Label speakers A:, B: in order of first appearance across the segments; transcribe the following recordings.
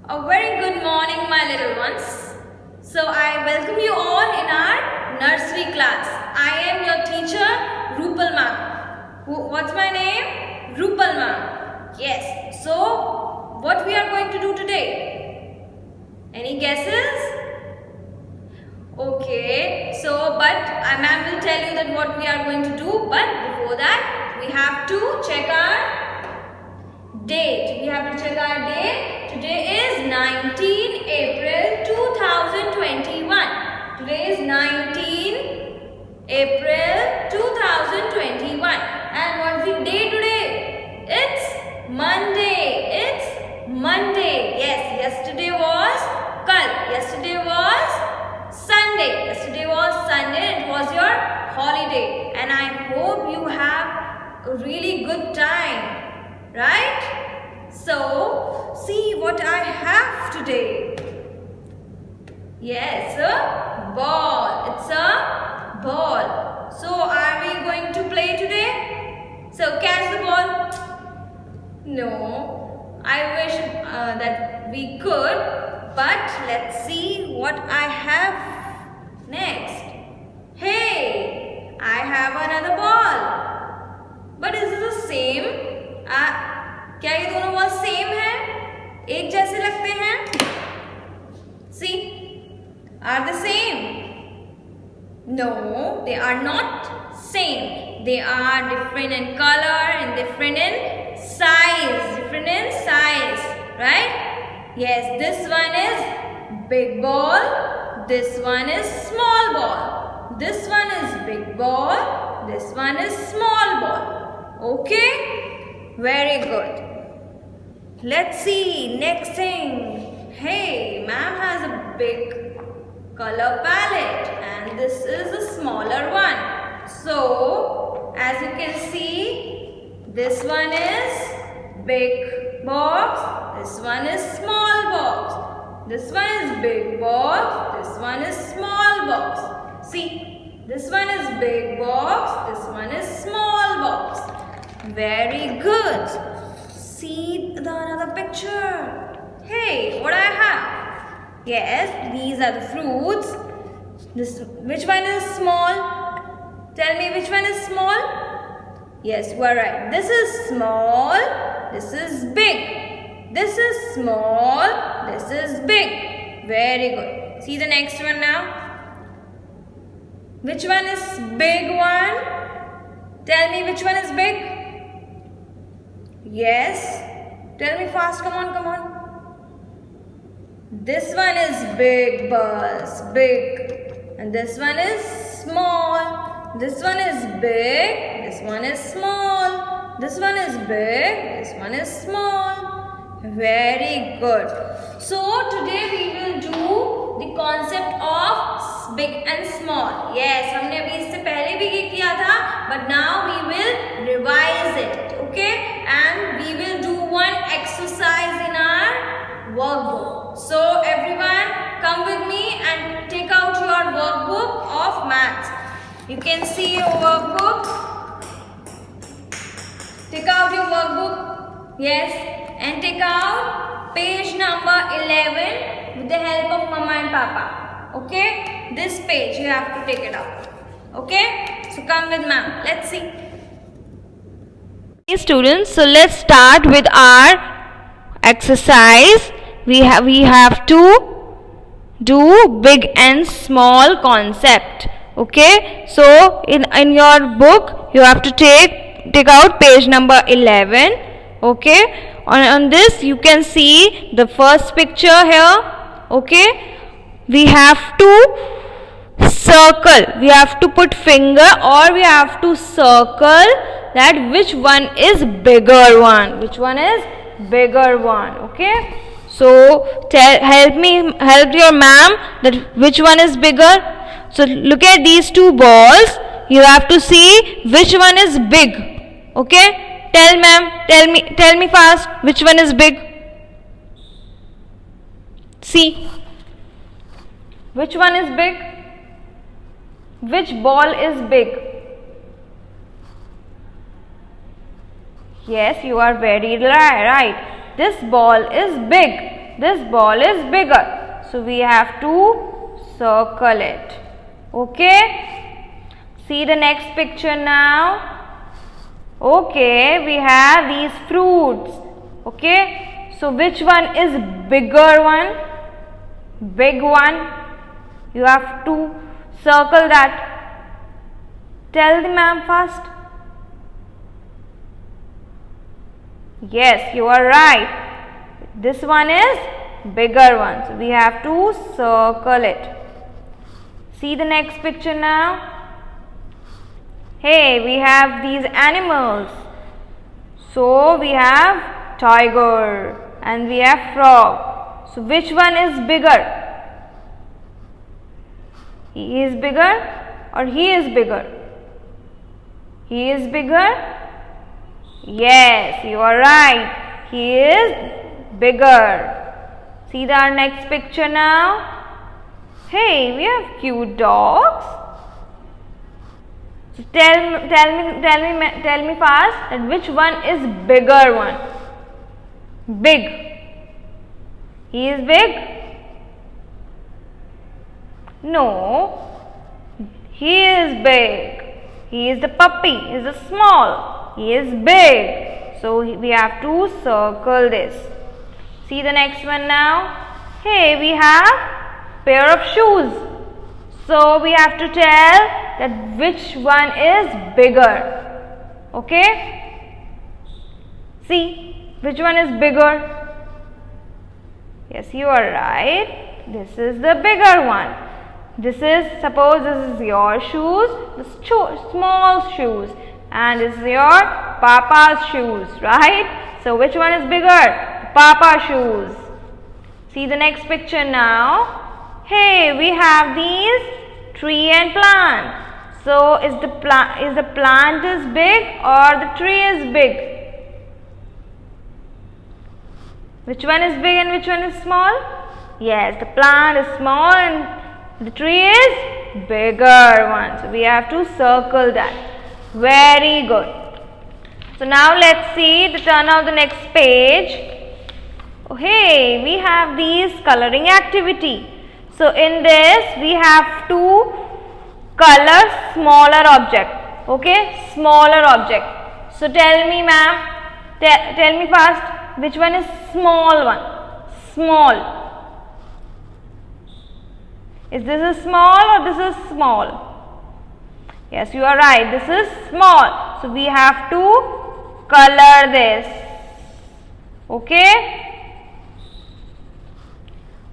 A: A very good morning, my little ones. So I welcome you all in our nursery class. I am your teacher, Rupal ma'am. What's my name? Rupal ma'am. Yes. So what we are going to do today? Any guesses? Okay. So but ma'am will tell you that what we are going to do. But before that, we have to check our date. We have to check our date. Today is 19 April 2021. Today is 19 April 2021. And what's the day today? It's Monday. It's Monday. Yes, yesterday was Kal. Yesterday was Sunday. Yesterday was Sunday. It was your holiday. And I hope you have a really good time. Right? So, see what I have today. Yes, a ball. It's a ball. So, are we going to play today? So, catch the ball. No, I wish that we could, but let's see what I have next. Hey, I have another ball. But is it the same? क्या ये दोनों ball same है? एक जैसे लगते हैं? See, are they same? No, they are not same. They are different in color and different in size. Different in size, right? Yes, this one is big ball. This one is small ball. This one is big ball. This one is small ball. Okay? Very good. Let's see next thing. Hey, ma'am has a big color palette and this is a smaller one. So, as you can see, this one is big box, this one is small box. This one is big box, this one is small box. See, this one is big box, this one is small box. Very good. See another picture. Hey, what I have? Yes, these are the fruits. Which one is small? Tell me which one is small? Yes, you are right. This is small. This is big. This is small. This is big. Very good. See the next one now. Which one is big one? Tell me which one is big? Yes. Tell me fast. Come on, come on. This one is big, Buzz. Big. And this one is small. This one is big. This one is small. This one is big. This one is small. Very good. So, today we will do the concept of big and small. Yes, हमने अभी इससे पहले भी ये किया था. But now we will revise it. Okay? And we will do one exercise in our workbook. So everyone come with me and take out your workbook of maths. You can see your workbook. Take out your workbook. Yes. And take out page number 11 with the help of mama and papa. Okay. This page you have to take it out. Okay. So come with ma'am. Let's see.
B: Students, so let's start with our exercise. We have to do big and small concept. Okay, so in your book you have to take out page number 11. Okay, on this you can see the first picture here. Okay, we have to circle. We have to put finger or we have to circle that which one is bigger one. Which one is bigger one. Okay. So help your ma'am that which one is bigger. So look at these two balls. You have to see which one is big. Okay. Tell ma'am. Tell me fast. Which one is big? See. Which one is big? Which ball is big? Yes, you are very right. This ball is big. this ball is bigger. So we have to circle it. Okay. See the next picture now. Okay, we have these fruits. Okay, so which one is bigger one? Big one. You have to circle that. Tell the ma'am first. Yes, you are right. This one is bigger one. So we have to circle it. See the next picture now. Hey, we have these animals. So we have tiger and we have frog. So which one is bigger? He is bigger or he is bigger? He is bigger? Yes, you are right. He is bigger. See our next picture now. Hey, we have cute dogs. So tell me fast that which one is bigger one? Big. He is big? No. He is big. He is the puppy. He is the small. He is big. So we have to circle this. See the next one now. Hey, we have pair of shoes. So we have to tell that which one is bigger. Okay? See, which one is bigger? Yes, you are right. This is the bigger one. This is, suppose this is your shoes, the small shoes, and this is your papa's shoes, right? So which one is bigger? Papa shoes. See the next picture now. Hey, we have these tree and plant. So is the plant is big or the tree is big? Which one is big and which one is small? Yes, the plant is small and the tree is bigger one. So we have to circle that. Very good. So now let's see the turn of the next page. Oh, hey, we have these coloring activity. So in this we have to color smaller object. Okay, smaller object. So tell me ma'am, tell me fast, which one is small one? Small. Is this a small or this is small? Yes, you are right. This is small. So we have to color this. Okay.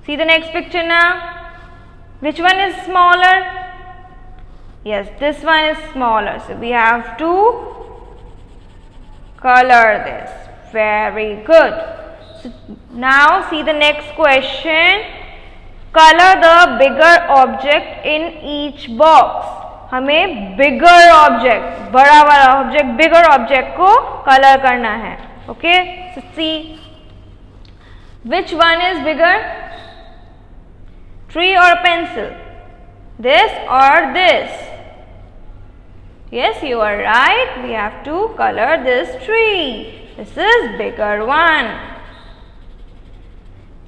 B: See the next picture now. Which one is smaller? Yes, this one is smaller. So we have to color this. Very good. So now see the next question. Color the bigger object in each box. हमें bigger object, बड़ा वाला object, bigger object को color करना है. Okay. So see, which one is bigger? Tree or pencil? This or this? Yes, you are right. We have to color this tree. This is bigger one.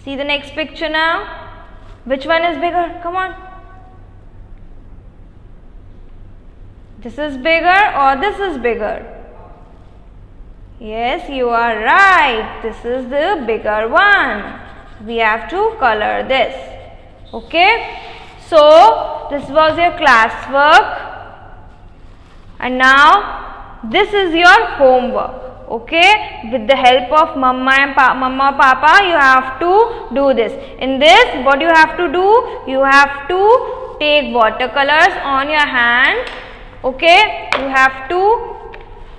B: See the next picture now. Which one is bigger? Come on. This is bigger or this is bigger? Yes, you are right. This is the bigger one. We have to color this. Okay. So, this was your classwork. And now, this is your homework. Okay, with the help of mama and papa, you have to do this. In this, what you have to do? You have to take watercolors on your hand. Okay, you have to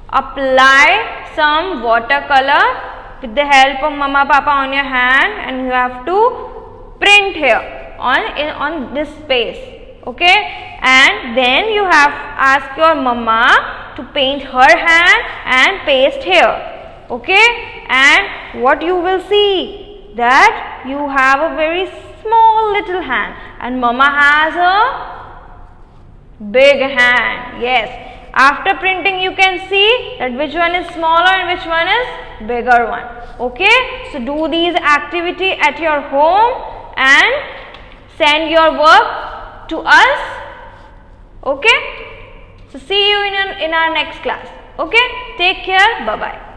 B: apply some watercolor with the help of mama papa on your hand, and you have to print here on this space. Okay, and then you have ask your mama to paint her hand and paste here. Okay, and what you will see, that you have a very small little hand and mama has a big hand. Yes, After printing you can see that which one is smaller and which one is bigger one. Okay, so do these activity at your home and send your work to us. Okay, so see you in our next class. Okay, take care, bye bye.